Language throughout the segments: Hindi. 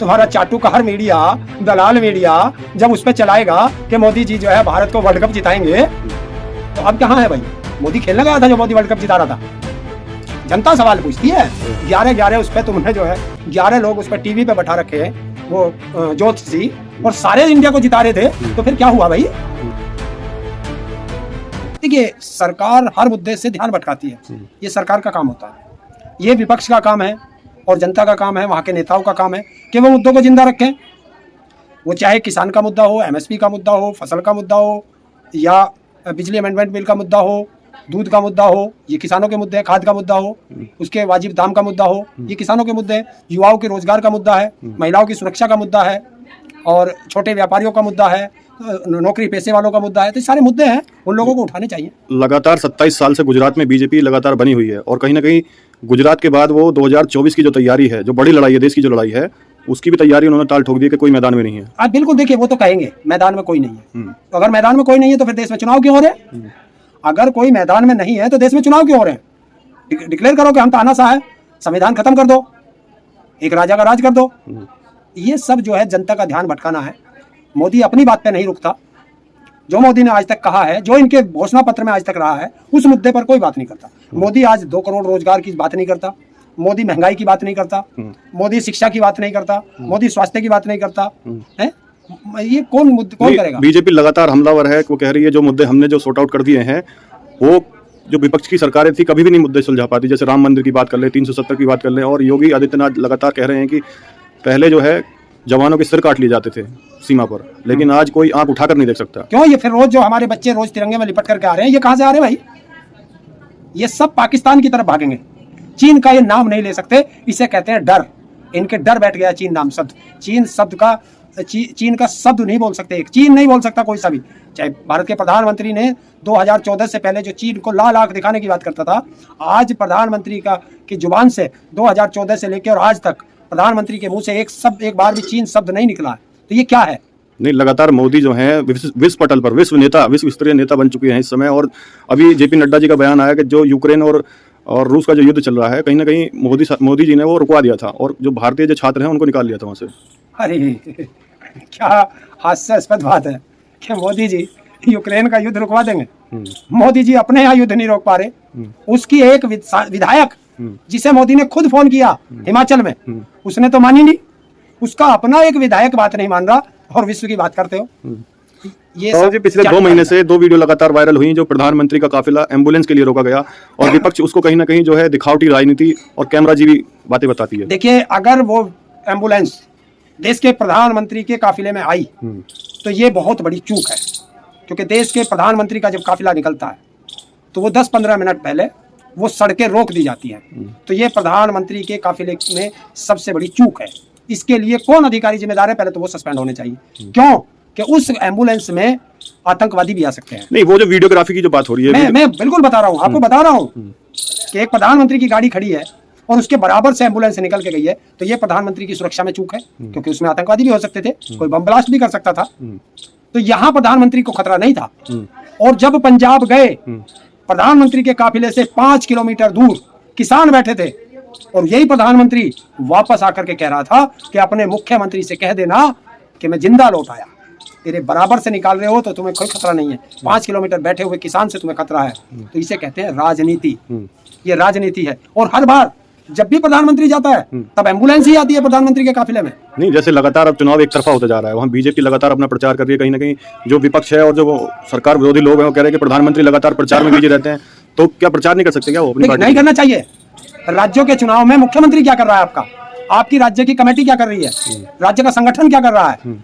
तुम्हारा चाटू का हर मीडिया, दलाल मीडिया जब उस पर चलाएगा कि मोदी जी जो है भारत को वर्ल्ड कप जिताएंगे, तो अब कहाँ है भाई? मोदी खेलने गया था जो मोदी वर्ल्ड कप जिता रहा था। जनता सवाल पूछती है। 11 उस पर तुमने जो है 11 लोग उस पर टीवी पे बैठा रखे हैं, वो जोत सी, और सारे इंडिया को जिता रहे थे, तो फिर क्या हुआ भाई? देखिए, सरकार हर मुद्दे से ध्यान भटकाती है, ये सरकार का काम होता है, ये विपक्ष का काम है और जनता का काम है, वहाँ के नेताओं का काम है कि वो मुद्दों को जिंदा रखें। वो चाहे किसान का मुद्दा हो, एमएसपी का मुद्दा हो, फसल का मुद्दा हो, या बिजली अमेंडमेंट बिल का मुद्दा हो, दूध का मुद्दा हो, ये किसानों के मुद्दे हैं, खाद का मुद्दा हो, उसके वाजिब दाम का मुद्दा हो, ये किसानों के मुद्दे हैं, युवाओं के रोजगार का मुद्दा है, महिलाओं की सुरक्षा का मुद्दा है, और छोटे व्यापारियों का मुद्दा है, नौकरी पेशे वालों का मुद्दा है। तो सारे मुद्दे हैं, उन लोगों को उठाने चाहिए। लगातार 27 साल से गुजरात में बीजेपी लगातार बनी हुई है, और कहीं ना कहीं गुजरात के बाद वो 2024 की जो तैयारी है, जो बड़ी लड़ाई है, देश की जो लड़ाई है, उसकी भी तैयारी उन्होंने ताल ठोक दी कि कोई मैदान में नहीं है। आप बिल्कुल देखिए, वो तो कहेंगे मैदान में कोई नहीं है, तो अगर मैदान में कोई नहीं है तो फिर देश में चुनाव क्यों हो रहे हैं? अगर कोई मैदान में नहीं है तो देश में चुनाव क्यों हो रहे हैं? डिक्लेयर करो कि हम तानाशाह है, संविधान खत्म कर दो, एक राजा का राज कर दो। ये सब जो है जनता का ध्यान भटकाना है। मोदी अपनी बात पे नहीं रुकता। जो मोदी ने आज तक कहा है, जो इनके घोषणा पत्र में आज तक रहा है, उस मुद्दे पर कोई बात नहीं करता। मोदी आज 2 करोड़ रोजगार की बात नहीं करता, मोदी महंगाई की बात नहीं करता, मोदी शिक्षा की बात नहीं करता, मोदी स्वास्थ्य की बात नहीं करता है। ये कौन करेगा? बीजेपी लगातार हमलावर है। वो कह रही है जो मुद्दे हमने जो सॉर्ट आउट कर दिए हैं, वो जो विपक्ष की सरकारें थी कभी भी नहीं मुद्दे सुलझा पाती। जैसे राम मंदिर की बात कर ले, 370 की बात कर ले, और योगी आदित्यनाथ लगातार कह रहे हैं कि पहले जो है जवानों के सिर काट लिए जाते थे सीमा पर, लेकिन आज कोई आंख उठाकर नहीं देख सकता। क्यों? ये फिर रोज जो हमारे बच्चे रोज तिरंगे में लिपट करके आ रहे हैं, ये कहां से आ रहे हैं भाई? ये सब पाकिस्तान की तरफ भागेंगे। चीन का ये नाम नहीं ले सकते, इसे कहते हैं डर। इनके डर बैठ गया चीन नाम शब्द। चीन का शब्द नहीं बोल सकते, चीन नहीं बोल सकता कोई सा भी। चाहे भारत के प्रधानमंत्री ने 2014 से पहले जो चीन को लाल आंख दिखाने की बात करता था, आज प्रधानमंत्री की जुबान से 2014 से लेकर और आज तक प्रधानमंत्री के मुंह से एक बार भी चीन शब्द नहीं निकला। तो ये क्या है? नहीं, लगातार मोदी जो है विश्व पटल पर विश्व स्तरीय नेता बन चुके हैं इस समय। और अभी जेपी नड्डा जी का बयान आया कि जो यूक्रेन और रूस का जो युद्ध चल रहा है, कहीं ना कहीं मोदी जी ने वो रुकवा दिया था, और जो भारतीय जो छात्र हैं उनको निकाल लिया था वहाँ से। अरे क्या हास्यास्पद बात है कि मोदी जी यूक्रेन का युद्ध रुकवा देंगे। मोदी जी अपने यहाँ युद्ध नहीं रोक पा रहे। उसकी एक विधायक जिसे मोदी ने खुद फोन किया हिमाचल में, उसने तो मानी नहीं। उसका अपना एक विधायक बात नहीं मान रहा और विश्व की बात करते हो। ये और जी पिछले 2 महीने से 2 वीडियो लगातार वायरल हुई जो प्रधानमंत्री का काफिला एम्बुलेंस के लिए रोका गया, और विपक्ष उसको कहीं ना कहीं जो है दिखावटी राजनीति और कैमरा जी भी बातें बताती है। देखिए, अगर वो एम्बुलेंस देश के प्रधानमंत्री के काफिले में आई तो ये बहुत बड़ी चूक है, क्योंकि देश के प्रधानमंत्री का जब काफिला निकलता है तो वो 10-15 मिनट पहले वो सड़कें रोक दी जाती हैं। तो ये प्रधानमंत्री के काफिले में सबसे बड़ी चूक है। इसके लिए कौन अधिकारी जिम्मेदार है? पहले तो वो सस्पेंड होने चाहिए। क्यों? कि उस एम्बुलेंस में आतंकवादी भी आ सकते हैं। नहीं, वो जो वीडियोग्राफी की जो बात हो रही है, मैं बिल्कुल बता रहा हूँ, आपको बता रहा हूँ कि एक प्रधानमंत्री की गाड़ी खड़ी है और उसके बराबर से एम्बुलेंस निकल के गई है, तो ये प्रधानमंत्री की सुरक्षा में चूक है, क्योंकि उसमें आतंकवादी भी हो सकते थे, कोई बम ब्लास्ट भी कर सकता था। तो यहाँ प्रधानमंत्री को खतरा नहीं था। और जब पंजाब गए, प्रधानमंत्री के काफिले से 5 किलोमीटर दूर किसान बैठे थे, और यही प्रधानमंत्री वापस आकर के कह रहा था कि अपने मुख्यमंत्री से कह देना कि मैं जिंदा लौट आया। तेरे बराबर से निकाल रहे हो तो तुम्हें कोई खतरा नहीं है, 5 किलोमीटर बैठे हुए किसान से तुम्हें खतरा है। तो इसे कहते हैं राजनीति। ये राजनीति है। और हर बार जब भी प्रधानमंत्री जाता है तब एम्बुलेंस ही आती है प्रधानमंत्री के काफिले में। नहीं, जैसे लगातार अब चुनाव एक तरफा होता जा रहा है, वहाँ बीजेपी लगातार अपना प्रचार कर रही है। कहीं ना कहीं जो विपक्ष है और जो सरकार विरोधी लोग हैं वो कह रहे हैं कि प्रधानमंत्री लगातार प्रचार में बिजी रहते हैं, तो क्या प्रचार नहीं कर सकते क्या वो अपनी पार्टी? नहीं करना चाहिए। राज्यों के चुनाव में मुख्यमंत्री क्या कर रहा है आपका? आपकी राज्य की कमेटी क्या कर रही है? राज्य का संगठन क्या कर रहा है?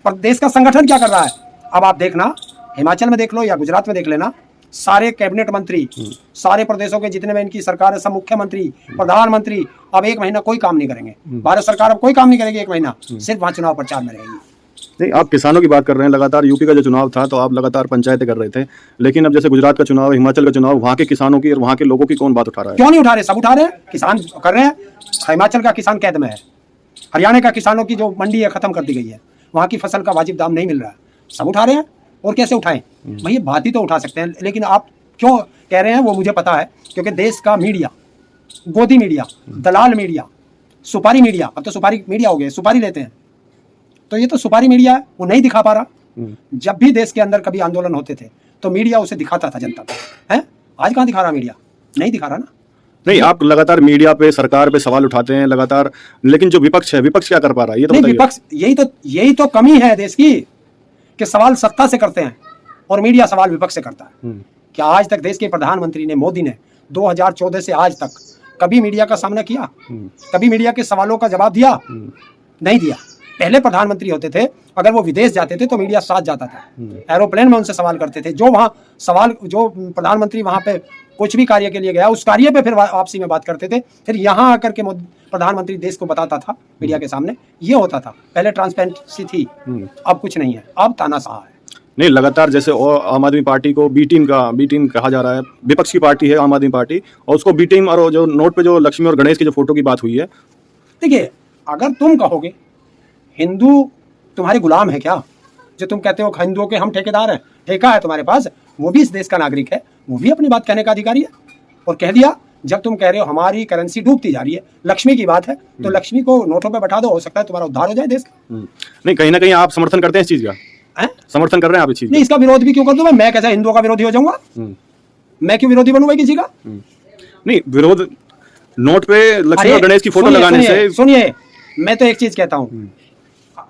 प्रदेश का संगठन क्या कर रहा है? अब आप देखना, हिमाचल में देख लो या गुजरात में देख लेना, सारे कैबिनेट मंत्री, सारे प्रदेशों के जितने में इनकी सरकार है, सब मुख्यमंत्री, प्रधानमंत्री अब 1 महीना कोई काम नहीं करेंगे। भारत सरकार अब कोई काम नहीं करेगी 1 महीना, सिर्फ वहां चुनाव प्रचार में रहेगी। नहीं, आप किसानों की बात कर रहे हैं। लगातार यूपी का जो चुनाव था तो आप लगातार पंचायतें कर रहे थे, लेकिन अब जैसे गुजरात का चुनाव, हिमाचल का चुनाव, वहाँ के किसानों की और वहाँ के लोगों की कौन बात उठा रहा है? क्यों नहीं उठा रहे? सब उठा रहे हैं, किसान कर रहे हैं। हिमाचल का किसान कैद में है, हरियाणा का किसानों की जो मंडी है खत्म कर दी गई है, वहाँ की फसल का वाजिब दाम नहीं मिल रहा है, सब उठा रहे हैं। और कैसे उठाएं भाई? बात ही तो उठा सकते हैं, लेकिन आप क्यों कह रहे हैं वो मुझे पता है, क्योंकि देश का मीडिया, गोदी मीडिया, दलाल मीडिया, सुपारी मीडिया, अब तो सुपारी मीडिया हो गया, सुपारी लेते हैं, तो ये तो सुपारी मीडिया है, वो नहीं दिखा पा रहा। जब भी देश के अंदर कभी आंदोलन होते थे तो मीडिया उसे दिखाता था जनता को, है? आज कहाँ दिखा रहा मीडिया? नहीं दिखा रहा ना। नहीं, आप लगातार मीडिया पे, सरकार पे सवाल उठाते हैं लगातार, लेकिन जो विपक्ष है, विपक्ष क्या कर पा रहा है ये तो नहीं, बताइए। विपक्ष यही तो कमी है देश की, कि सवाल सत्ता से करते हैं और मीडिया सवाल विपक्ष से करता है। क्या आज तक देश के प्रधानमंत्री ने, मोदी ने 2014 से आज तक कभी मीडिया का सामना किया? कभी मीडिया के सवालों का जवाब दिया? नहीं दिया। पहले प्रधानमंत्री होते थे, अगर वो विदेश जाते थे तो मीडिया साथ जाता था, एरोप्लेन में उनसे सवाल करते थे, जो प्रधानमंत्री वहां पे कुछ भी कार्य के लिए गया उस कार्य पे फिर आपसी में बात करते थे, फिर यहाँ आकर के प्रधानमंत्री देश को बताता था मीडिया के सामने, ये होता था। पहले ट्रांसपेरेंसी थी, अब कुछ नहीं है, अब तानाशाह है। नहीं, लगातार जैसे आम आदमी पार्टी को बी टीम कहा जा रहा है, विपक्ष की पार्टी है आम आदमी पार्टी, और उसको बी टीम, और जो नोट पे जो लक्ष्मी और गणेश की जो फोटो की बात हुई है। देखिए, अगर तुम कहोगे हिंदू तुम्हारे गुलाम है क्या, जो तुम कहते हो हिंदुओं के हम ठेकेदार हैं, ठेका है तुम्हारे पास, वो भी इस देश का नागरिक है, वो भी अपनी बात कहने का अधिकारी है। और कह दिया, जब तुम कह रहे हो हमारी करेंसी डूबती जा रही है, लक्ष्मी की बात है, तो लक्ष्मी को नोटों पे बैठा दो, हो सकता है तुम्हारा उद्धार हो जाए देश का। नहीं, कहीं ना कहीं आप समर्थन करते हैं इस चीज का? समर्थन कर रहे हैं आप इस चीज? नहीं, इसका विरोध भी क्यों कर दूं मैं कैसा हिंदुओं का विरोधी हो जाऊंगा? मैं क्यों विरोधी बनूंगा किसी का? नहीं, विरोध नोट पे लक्ष्मी और गणेश की फोटो लगाने से। सुनिए, मैं तो एक चीज कहता हूँ,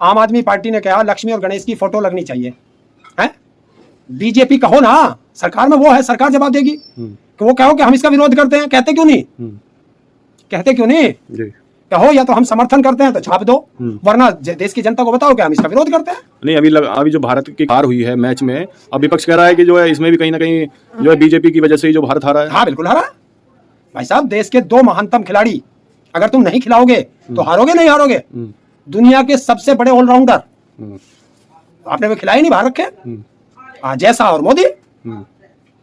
आम आदमी पार्टी ने कहा लक्ष्मी और गणेश की फोटो लगनी चाहिए, है? बीजेपी कहो ना, सरकार में वो है, सरकार जवाब देगी कि वो कहो कि हम इसका विरोध करते हैं। कहते क्यों नहीं? कहते क्यों नहीं? कहो या तो हम समर्थन करते हैं तो छाप दो, वरना देश की जनता को बताओ कि हम इसका विरोध करते हैं। नहीं, अभी जो भारत की हार हुई है मैच में, अब विपक्ष कह रहा है कि जो है इसमें भी कहीं ना कहीं जो है बीजेपी की वजह से ही जो भारत हारा है। हाँ, बिल्कुल हारा भाई साहब। देश के दो महानतम खिलाड़ी अगर तुम नहीं खिलाओगे तो हारोगे, नहीं हारोगे। दुनिया के सबसे बड़े ऑलराउंडर आपने वो खिलाए नहीं, बाहर रखे, जैसा और मोदी,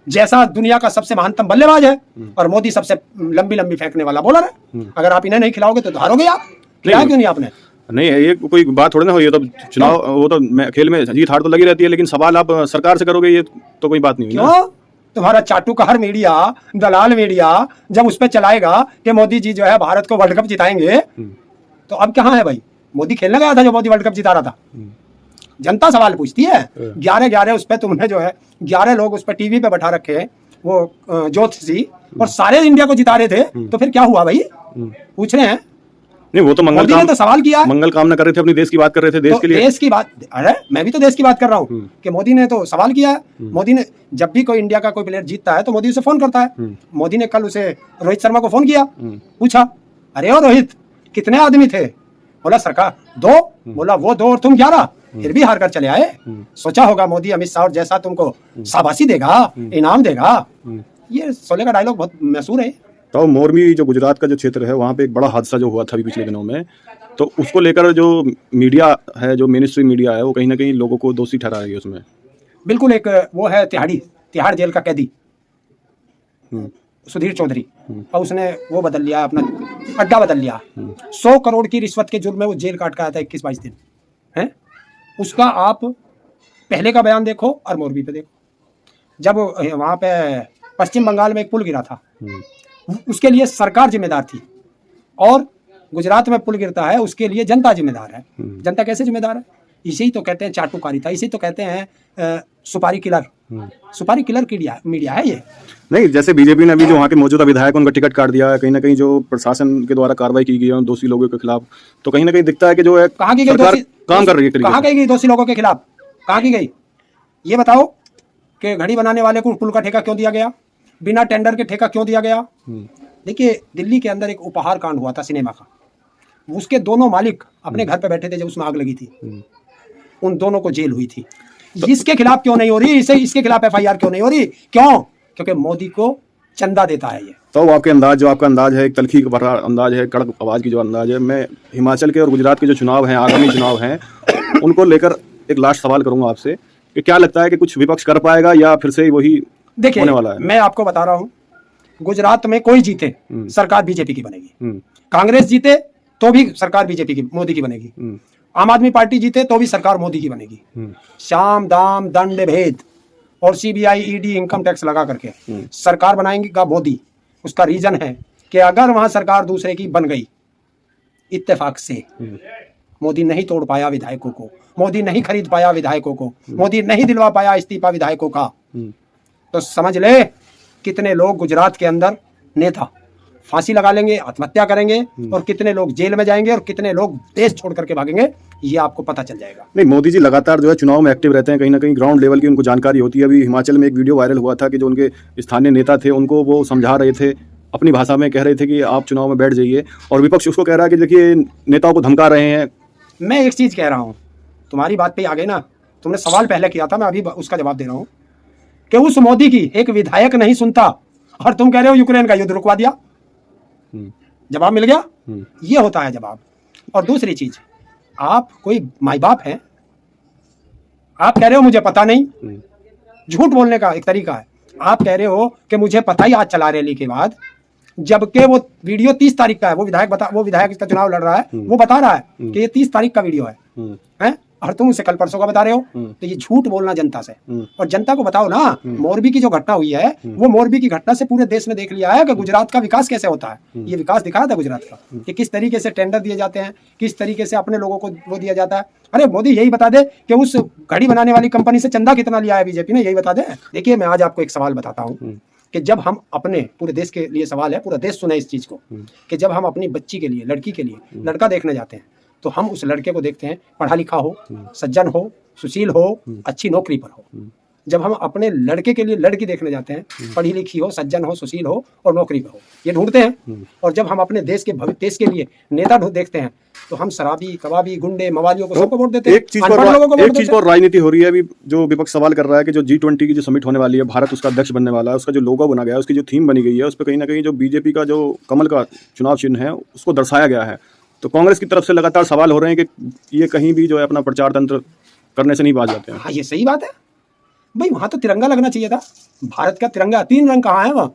जैसा दुनिया का सबसे महानतम बल्लेबाज है और मोदी सबसे लंबी लंबी फेंकने वाला बॉलर है। अगर आप इन्हें नहीं खिलाओगे तो हारोगे आप। खिलाया क्यों नहीं आपने? नहीं, ये कोई बात थोड़ी ना हुई, ये तो चुनाव, वो तो खेल में जीत हार तो लगी रहती है, लेकिन सवाल आप सरकार से करोगे, ये तो कोई बात नहीं हुई। क्यों? तुम्हारा चाटू का हर मीडिया, दलाल मीडिया जब उस पर चलाएगा कि मोदी जी जो है भारत को वर्ल्ड कप जिताएंगे, तो अब कहाँ है भाई? मोदी खेलने गया था जो मोदी वर्ल्ड कप जिता रहा था। जनता सवाल पूछती है। 11 उस पर तुमने जो है 11 लोग उस पर टीवी पे बैठा रखे हैं, वो ज्योतिषी, और सारे इंडिया को जिता रहे थे, तो फिर क्या हुआ भाई? पूछ रहे हैं। नहीं, वो तो मोदी ने तो सवाल किया, मंगल कामना कर रहे थे, अपनी देश की बात कर रहे थे, देश के लिए, देश की बात। अरे मैं भी तो देश की बात कर रहा हूँ कि मोदी ने तो सवाल किया है। मोदी ने जब भी कोई इंडिया का कोई प्लेयर जीतता है तो मोदी उसे फोन करता है। मोदी ने कल उसे रोहित शर्मा को फोन किया, पूछा, अरे ओ रोहित, कितने आदमी थे? बोला सरकार 2। बोला वो 2 और तुम 11, फिर भी हार कर चले आए। सोचा होगा मोदी अमित शाह जैसा तुमको शाबाशी देगा, इनाम देगा। ये शोले का डायलॉग बहुत मशहूर है। तो मोरबी जो गुजरात का जो क्षेत्र है, वहाँ पे एक बड़ा हादसा जो हुआ था अभी पिछले दिनों में, तो उसको लेकर जो मीडिया है, जो मिनिस्ट्री मीडिया है, वो कहीं ना कहीं लोगों को दोषी ठहरा रही है उसमें। बिल्कुल, एक वो है तिहाड़ जेल का कैदी सुधीर चौधरी, और उसने वो बदल लिया, अपना अड्डा बदल लिया। 100 करोड़ की रिश्वत के जुर्म में वो जेल काट का आया था 21-22 दिन, है? उसका आप पहले का बयान देखो और मोरबी पे देखो। जब वहाँ पे पश्चिम बंगाल में एक पुल गिरा था, उसके लिए सरकार जिम्मेदार थी, और गुजरात में पुल गिरता है उसके लिए जनता जिम्मेदार है। जनता कैसे जिम्मेदार है? इसे ही तो कहते हैं चाटुकारिता, इसे तो कहते हैं सुपारी किलर। सुपारी किलर की मीडिया है ये। नहीं, जैसे बीजेपी ने अभी जो वहाँ के मौजूदा विधायक उनका टिकट काट दिया है, कहीं ना कहीं जो प्रशासन के द्वारा कार्रवाई की गई है दोषी लोगों के खिलाफ, तो कहीं ना कहीं दिखता है कि जो है कहाँ की सरकार गई काम कर रही है। कहाँ की गई दोषी लोगों के खिलाफ? कहाँ की गई? ये बताओ कि घड़ी बनाने वाले को पुल का ठेका क्यों दिया गया? बिना टेंडर के ठेका क्यों दिया गया? देखिए, दिल्ली के अंदर एक उपहार कांड हुआ था सिनेमा का, उसके दोनों मालिक अपने घर पे बैठे थे जब उसमें आग लगी थी, उन दोनों को जेल हुई थी। इसके खिलाफ क्यों नहीं हो रही? इसके खिलाफ FIR क्यों नहीं हो रही? क्यों? क्योंकि मोदी को चंदा देता है ये। तो आपका अंदाज है, एक तलखी भरा अंदाज है, कड़क आवाज की जो अंदाज है, मैं हिमाचल के और गुजरात के जो चुनाव हैं, आगामी चुनाव हैं, उनको लेकर एक लास्ट सवाल करूंगा आपसे कि क्या लगता है कि कुछ विपक्ष कर पाएगा या फिर से वही होने वाला है? मैं आपको बता रहा हूँ, गुजरात में कोई जीते सरकार बीजेपी की बनेगी, कांग्रेस जीते तो भी सरकार बीजेपी की, मोदी की बनेगी, आम आदमी पार्टी जीते तो भी सरकार मोदी की बनेगी। शाम दाम दंड भेद और CBI ED इनकम टैक्स लगा करके सरकार बनाएंगे का मोदी। उसका रीजन है कि अगर वहां सरकार दूसरे की बन गई इत्तेफाक से मोदी नहीं तोड़ पाया विधायकों को, मोदी नहीं खरीद पाया विधायकों को, मोदी नहीं दिलवा पाया इस्तीफा विधायकों का, तो समझ ले कितने लोग गुजरात के अंदर नेता फांसी लगा लेंगे, आत्महत्या करेंगे, और कितने लोग जेल में जाएंगे और कितने लोग देश छोड़ करके भागेंगे, ये आपको पता चल जाएगा। नहीं, मोदी जी लगातार जो है चुनाव में एक्टिव रहते हैं, कहीं ना कहीं ग्राउंड लेवल की उनको जानकारी होती है। अभी हिमाचल में एक वीडियो वायरल हुआ था कि जो उनके स्थानीय नेता थे उनको वो समझा रहे थे, अपनी भाषा में कह रहे थे कि आप चुनाव में बैठ जाइए, और विपक्ष उसको कह रहा है कि देखिए नेताओं को धमका रहे हैं। मैं एक चीज कह रहा हूं, तुम्हारी बात पे आ गए ना, तुमने सवाल पहले किया था, मैं अभी उसका जवाब दे रहा हूं कि उस मोदी की एक विधायक नहीं सुनता और तुम कह रहे हो यूक्रेन का युद्ध रुकवा दिया। जवाब मिल गया, ये होता है जवाब। और दूसरी चीज, आप कोई माई बाप हैं, आप कह रहे हो मुझे पता नहीं, झूठ बोलने का एक तरीका है। आप कह रहे हो कि मुझे पता ही आज चला रैली के बाद, जबकि वो वीडियो 30 तारीख का है। वो विधायक इसका चुनाव लड़ रहा है, वो बता रहा है कि ये 30 तारीख का वीडियो है, और तुम उसे कल परसों का बता रहे हो। तो ये झूठ बोलना जनता से, और जनता को बताओ ना, मोरबी की जो घटना हुई है, वो मोरबी की घटना से पूरे देश ने देख लिया है कि गुजरात का विकास कैसे होता है। ये विकास दिखाया था गुजरात का, कि किस तरीके से टेंडर दिए जाते हैं, किस तरीके से अपने लोगों को वो दिया जाता है। अरे मोदी यही बता दे कि उस घड़ी बनाने वाली कंपनी से चंदा कितना लिया है बीजेपी ने, यही बता दे। देखिए, मैं आज आपको एक सवाल बताता हूँ कि जब हम अपने, पूरे देश के लिए सवाल है, पूरा देश सुने इस चीज को, कि जब हम अपनी बच्ची के लिए, लड़की के लिए लड़का देखने जाते हैं, तो हम उस लड़के को देखते हैं पढ़ा लिखा हो, सज्जन हो, सुशील हो, अच्छी नौकरी पर हो। जब हम अपने लड़के के लिए लड़की देखने जाते हैं, पढ़ी लिखी हो, सज्जन हो, सुशील हो और नौकरी पर हो, ये ढूंढते हैं। और जब हम अपने देश के लिए नेता देखते हैं, तो हम शराबी, कबाबी, गुंडे, मवालियों को सबको वोट देते हैं। एक चीज पर राजनीति हो रही है अभी, जो विपक्ष सवाल कर रहा है कि जो G20 की जो समिट होने वाली है, भारत उसका अध्यक्ष बनने वाला है, उसका जो लोगो बना गया है, उसकी जो थीम बनी गई है, उस पर कहीं ना कहीं जो बीजेपी का जो कमल का चुनाव चिन्ह है उसको दर्शाया गया है। तो कांग्रेस की तरफ से लगातार सवाल हो रहे हैं कि ये कहीं भी जो है अपना प्रचार तंत्र करने से नहीं बाज जाते हैं। हाँ, ये सही बात है भाई, वहां तो तिरंगा लगना चाहिए था। भारत का तिरंगा 3 रंग कहाँ है वहाँ?